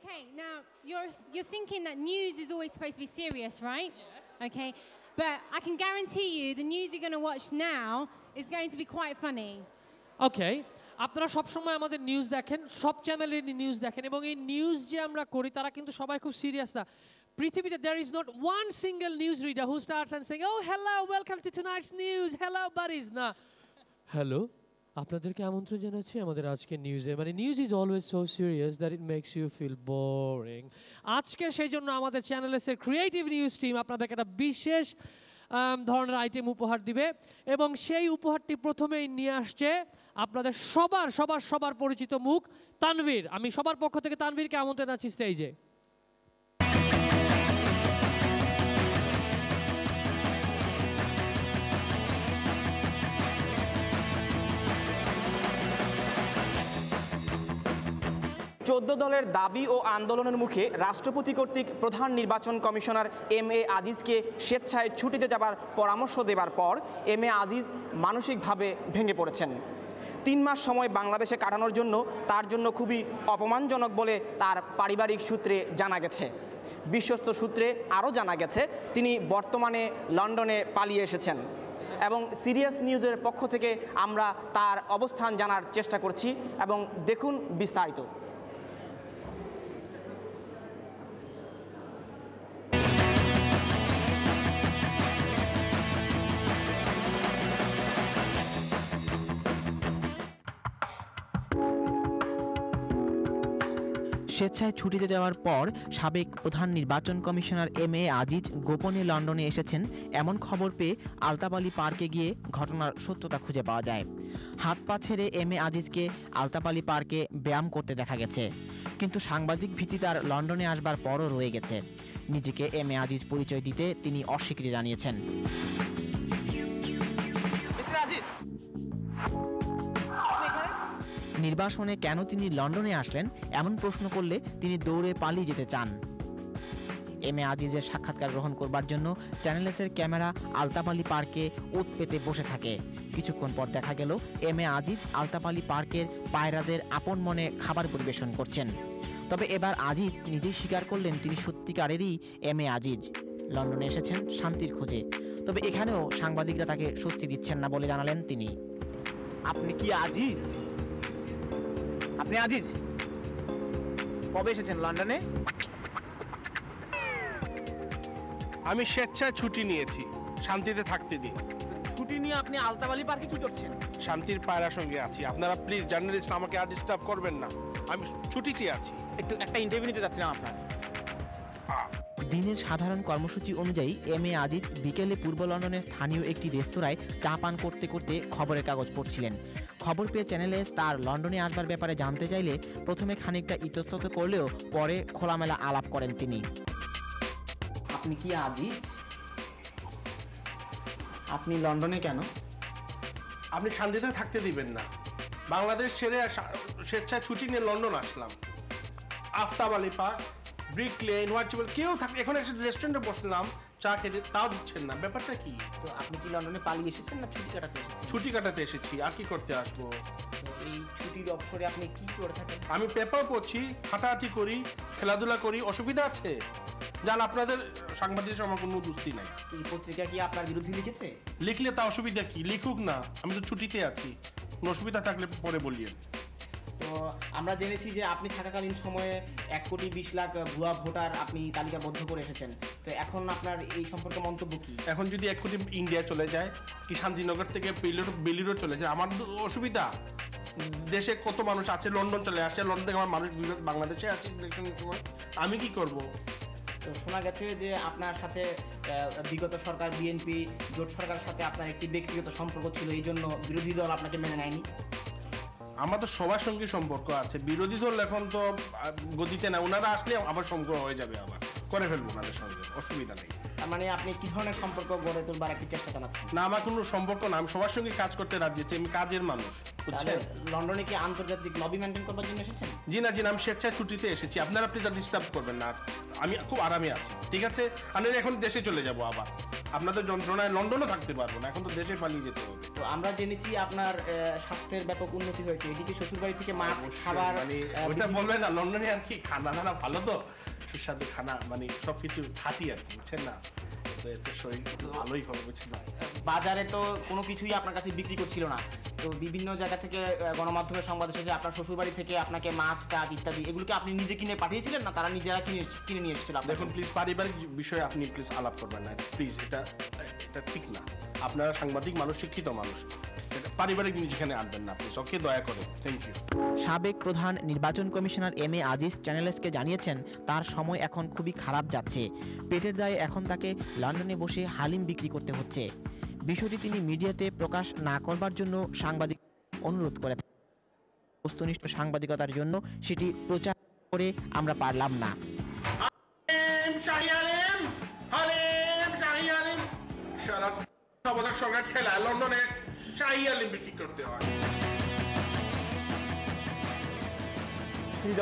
Okay, now you're thinking that news is always supposed to be serious, right? Yes. Okay, but I can guarantee you the news you're going to watch now is going to be quite funny. Okay. আপনারা সব সময় আমাদের news দেখেন, সব চ্যানেলের news দেখেন এবং এই নিউজ যে আমরা করি তারা কিন্তু সবাই খুব সিরিয়াস না। পৃথিবীতে there is not one single news reader who starts and saying, "Oh, hello, welcome to tonight's news. Hello, buddies." না, হ্যালো, আপনাদেরকে আমন্ত্রণ জানাচ্ছি আমাদের আজকে নিউজে। মানে news is always so serious that it makes you feel boring. আজকে সেই জন্য আমাদের চ্যানেলের ক্রিয়েটিভ নিউজ টিম আপনাদেরকে একটা বিশেষ ধরনের আইটেম উপহার দিবে এবং সেই উপহারটি প্রথমেই নিয়ে আসছে আপনাদের সবার পরিচিত মুখ তানভীর। আমি সবার পক্ষ থেকে তানভীরকে আমন্ত্রণ জানাচ্ছি স্টেজে। চোদ্দ দলের দাবি ও আন্দোলনের মুখে রাষ্ট্রপতি কর্তৃক প্রধান নির্বাচন কমিশনার এম.এ. আজিজকে স্বেচ্ছায় ছুটিতে যাবার পরামর্শ দেবার পর এম.এ. আজিজ মানসিকভাবে ভেঙে পড়েছেন। 3 মাস সময় বাংলাদেশে কাটানোর জন্য তার জন্য খুবই অপমানজনক বলে তার পারিবারিক সূত্রে জানা গেছে। বিশ্বস্ত সূত্রে আরও জানা গেছে তিনি বর্তমানে লন্ডনে পালিয়ে এসেছেন এবং সিরিয়াস নিউজের পক্ষ থেকে আমরা তার অবস্থান জানার চেষ্টা করছি এবং দেখুন বিস্তারিত। স্বেচ্ছায় ছুটিতে যাওয়ার পর সাবেক প্রধান নির্বাচন কমিশনার এম.এ. আজিজ গোপনে লন্ডনে এসেছেন এমন খবর পেয়ে আলতাপ আলী পার্কে গিয়ে ঘটনার সত্যতা খুঁজে পাওয়া যায়। হাত পা ছেড়ে এম.এ. আজিজকে আলতাপ আলী পার্কে ব্যায়াম করতে দেখা গেছে, কিন্তু সাংবাদিক ভীতি তার লন্ডনে আসবার পরও রয়ে গেছে। নিজেকে এম.এ. আজিজ পরিচয় দিতে তিনি অস্বীকৃতি জানিয়েছেন। নির্বাসনে কেন তিনি লন্ডনে আসলেন এমন প্রশ্ন করলে তিনি দৌড়ে পালিয়ে যেতে চান। এম.এ. আজিজের সাক্ষাৎকার গ্রহণ করবার জন্য চ্যানেলসের ক্যামেরা আলতাপ আলী পার্কে ওত পেতে বসে থাকে। কিছুক্ষণ পর দেখা গেল এম.এ. আজিজ আলতাপ আলী পার্কের পায়রাদের আপন মনে খাবার পরিবেশন করছেন। তবে এবার আজিজ নিজেই স্বীকার করলেন তিনি সত্যিকারেরই এম.এ. আজিজ। লন্ডনে এসেছেন শান্তির খোঁজে, তবে এখানেও সাংবাদিকরা তাকে স্বস্তি দিচ্ছেন না বলে জানালেন তিনি। আপনি কি আজিজ? আপনি আজিজ কবে এসেছেন লন্ডনে? আমি স্বেচ্ছায় ছুটি নিয়েছি, শান্তিতে থাকতে দিন। ছুটি নিয়ে আপনি আলতাপ আলী পার্কে কি করছেন? শান্তির পায়রার সঙ্গে আছি। আপনারা প্লিজ জার্নালিস্ট আমাকে আর ডিস্টার্ব করবেন না, আমি ছুটিতে আছি। একটা ইন্টারভিউ নিতে যাচ্ছিলাম আপনার। দিনের সাধারণ কর্মসূচি অনুযায়ী এম.এ. আজিজ বিকেলে পূর্ব লন্ডনের স্থানীয় একটি রেস্তোরাঁয় চা পান করতে করতে খবরের কাগজ পড়ছিলেন। খবর পেয়ে চ্যানেলে তার লন্ডনে আসবার ব্যাপারে জানতে চাইলে প্রথমে খানিকটা ইতস্তত করলেও পরে খোলামেলা আলাপ করেন তিনি। আপনি কি আজিজ? আপনি লন্ডনে কেন? আপনি শান্তিতে থাকতে দিবেন না। বাংলাদেশ ছেড়ে স্বেচ্ছায় ছুটি নিয়ে লন্ডন আসলাম। Aftab Ali park, Brick Lane, Whitechapel কেউ থাকে। এখন একটা রেস্টুরেন্টে বসলাম চা খেতে, তাও দিচ্ছেন না। ব্যাপারটা কি? তো আপনি কি লন্ডনে পালিয়ে এসেছেন না ছুটি কাটাতে এসেছেন? ছুটি কাটাতে এসেছি, আর কি করতে আসবো? এই ছুটির অবসরে আপনি কি করে থাকেন? আমি পেপার পড়ছি, হাঁটাহাঁটি করি, খেলাধুলা করি। অসুবিধা আছে? জান, আপনাদের সাংবাদিকের আমার কোনো দুস্তি নাই। এই পত্রিকা কি আপনার বিরুদ্ধে লিখেছে? লিখলে তা অসুবিধা কি? লিখুক না, আমি তো ছুটিতে আছি। কোনো অসুবিধা থাকলে পরে বলিয়েন। তো আমরা জেনেছি যে আপনি থাকাকালীন সময়ে 1,20,00,000 ভুয়া ভোটার আপনি তালিকাবদ্ধ করে এসেছেন। তো এখন আপনার এই সম্পর্কে মন্তব্য কি? এখন যদি 1 কোটি ইন্ডিয়া চলে যায়, কি শান্তিনগর থেকে বেলিরও চলে যায়, আমার অসুবিধা? দেশে কত মানুষ আছে, লন্ডন চলে আসছে, লন্ডন থেকে আমার মানুষ বাংলাদেশে আছে ইলেকশনের সময়, আমি কি করব? তো শোনা গেছে যে আপনার সাথে বিগত সরকার বিএনপি জোট সরকারের সাথে আপনার একটি ব্যক্তিগত সম্পর্ক ছিল, এই জন্য বিরোধী দল আপনাকে মেনে নেয়নি। আমার তো সবার সঙ্গে সম্পর্ক আছে, বিরোধী দল এখন তো গদিতে না। ওনারা আসলে আবার সম্পর্ক হয়ে যাবে, আবার করে ফেলবো ওনাদের সঙ্গে, অসুবিধা নেই। মানে আপনি কি ধরনের সম্পর্ক গড়ে তোলবার একটি চেষ্টা চালাচ্ছেন? না, আমার কোনো সম্পর্ক না, আমি সবার সঙ্গে কাজ করতে রাজি আছি, আমি কাজের মানুষ, বুঝছেন? লন্ডনে কি আন্তর্জাতিক লবি মেনটেন করবার জন্য এসেছেন? জি না, আমি স্বেচ্ছায় ছুটিতে এসেছি। আপনারা প্লিজ ডিস্টার্ব করবেন না, আমি খুব আরামে আছি, ঠিক আছে? আমি এখন দেশে চলে যাব, আবার আপনাদের যন্ত্রণায় লন্ডনও থাকতে পারবো না, এখন তো দেশে পালিয়ে যেতে হবে। তো আমরা জেনেছি আপনার স্বাস্থ্যের ব্যাপক উন্নতি হয়েছে এদিকে শ্বশুরবাড়ি থেকে মাছ খাবার মানে ওটা বলবেন না, লন্ডনে আর কি খানা দানা ভালো তো, সুস্বাদু খানা, মানে সবকিছু খাঁটি আর কি, বুঝছেন না, তো এতে শরীর ভালোই হবে, বুঝছেন না। বাজারে তো কোনো কিছুই আপনার কাছে বিক্রি করছিল না, তো বিভিন্ন জায়গা থেকে গণমাধ্যমের সংবাদ এসেছে আপনার শ্বশুরবাড়ি থেকে আপনাকে মাছ কাঠ ইত্যাদি এগুলোকে আপনি নিজে কিনে পাঠিয়েছিলেন না তারা নিজেরা কিনে নিয়ে এসেছিল? দেখুন প্লিজ, পারিবারিক বিষয়ে আপনি প্লিজ আলাপ করবেন না প্লিজ, এটা ঠিক না। আপনারা সাংবাদিক মানুষ, শিক্ষিত মানুষ, এটা পারিবারিক জিনিস এখানে আনবেন না প্লিজ, ওকে, দয়া করে, থ্যাংক ইউ। সাবেক প্রধান নির্বাচন কমিশনার এম.এ. আজিজ চ্যানেলসকে জানিয়েছেন তার সময় এখন খুবই খারাপ যাচ্ছে। পেটের দায়ে এখন তাকে লন্ডনে বসে হালিম বিক্রি করতে হচ্ছে। বিষয়টি তিনি মিডিয়াতে প্রকাশ না করবার জন্য সাংবাদিক অনুরোধ করেছেন। বস্তুনিষ্ঠ সাংবাদিকতার জন্য সেটি প্রচার করে আমরা পারলাম না। লন্ডনে শাহী আলিম বিক্রি করতে হয়।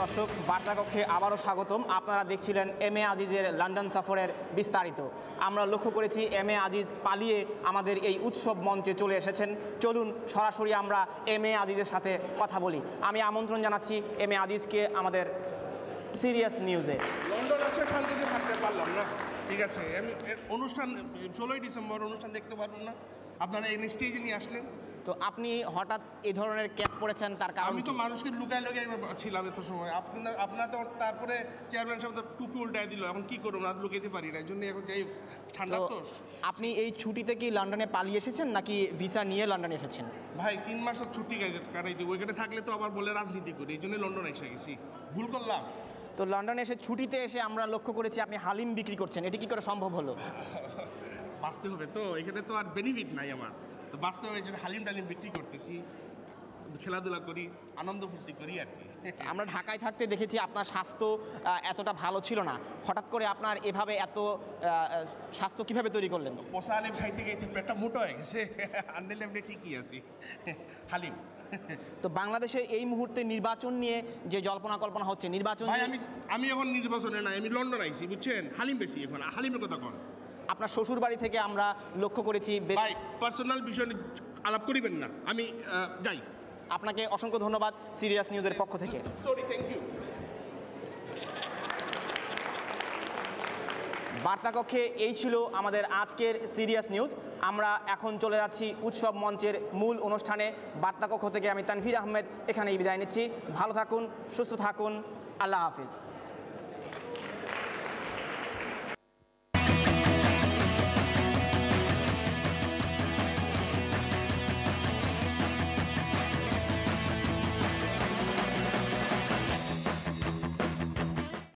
দর্শক, বার্তাকক্ষে আবারও স্বাগতম। আপনারা দেখছিলেন এম.এ. আজিজের লন্ডন সফরের বিস্তারিত। আমরা লক্ষ্য করেছি এম.এ. আজিজ পালিয়ে আমাদের এই উৎসব মঞ্চে চলে এসেছেন। চলুন সরাসরি আমরা এম.এ. আজিজের সাথে কথা বলি। আমি আমন্ত্রণ জানাচ্ছি এম.এ. আজিজকে আমাদের সিরিয়াস নিউজে। লন্ডন আসে শান্তিতে থাকতে পারলাম না, ঠিক আছে, আমি অনুষ্ঠান 16ই ডিসেম্বর অনুষ্ঠান দেখতে পারবেন না, আপনারা এই স্টেজে নিয়ে আসলেন। তো আপনি হঠাৎ এই ধরনের ক্যাপ পরেছেন, তার কারণ আমি তো মানুষকে লুকায় ছিলাম এত সময়, আপনার তো তারপরে চেয়ারম্যান সাহেব তো টুপি উল্টায় দিল, এখন কি করবো, না লুকাইতে পারি না, এই জন্য এখন যাই, ঠান্ডা তো। আপনি এই ছুটিতে কি লন্ডনে পালিয়ে এসেছেন নাকি ভিসা নিয়ে লন্ডনে এসেছেন? ভাই 3 মাস ছুটি কাটাইতে, ওইখানে থাকলে তো আবার বলে রাজনীতি করি, এই জন্য লন্ডন এসে গেছি, ভুল করলাম। তো লন্ডনে এসে ছুটিতে এসে আমরা লক্ষ্য করেছি আপনি হালিম বিক্রি করছেন, এটি কি করে সম্ভব হলো? বাঁচতে হবে তো, এখানে তো আর বেনিফিট নাই আমার, তো বাঁচতে হবে, হালিম টালিম বিক্রি করতেছি, খেলাধুলা করি, আনন্দ ফুর্তি করি আর কি। আমরা ঢাকায় থাকতে দেখেছি আপনার স্বাস্থ্য এতটা ভালো ছিল না, হঠাৎ করে আপনার এভাবে এত স্বাস্থ্য কিভাবে তৈরি করলেন? পোষা আলিম খাইতে খাইতে পেটটা মোটা হয়ে গেছে, আনলে এমনি ঠিকই আছি, হালিম। তো বাংলাদেশে এই মুহূর্তে নির্বাচন নিয়ে যে জল্পনা কল্পনা হচ্ছে, নির্বাচন ভাই আমি এখন নির্বাচনে নাই, আমি লন্ডন আইছি, বুঝছেন, হালিম বেশি এখন, হালিমের কথা কন। আপনার শ্বশুর বাড়ি থেকে আমরা লক্ষ্য করেছি ভাই পার্সোনাল বিষয় আলাপ করিবেন না, আমি যাই। আপনাকে অসংখ্য ধন্যবাদ সিরিয়াস নিউজের পক্ষ থেকে। Sorry, thank you. বার্তাকক্ষে এই ছিল আমাদের আজকের সিরিয়াস নিউজ। আমরা এখন চলে যাচ্ছি উৎসব মঞ্চের মূল অনুষ্ঠানে। বার্তাকক্ষ থেকে আমি তানভীর আহমেদ এখানেই বিদায় নিচ্ছি। ভালো থাকুন, সুস্থ থাকুন, আল্লাহ হাফিজ।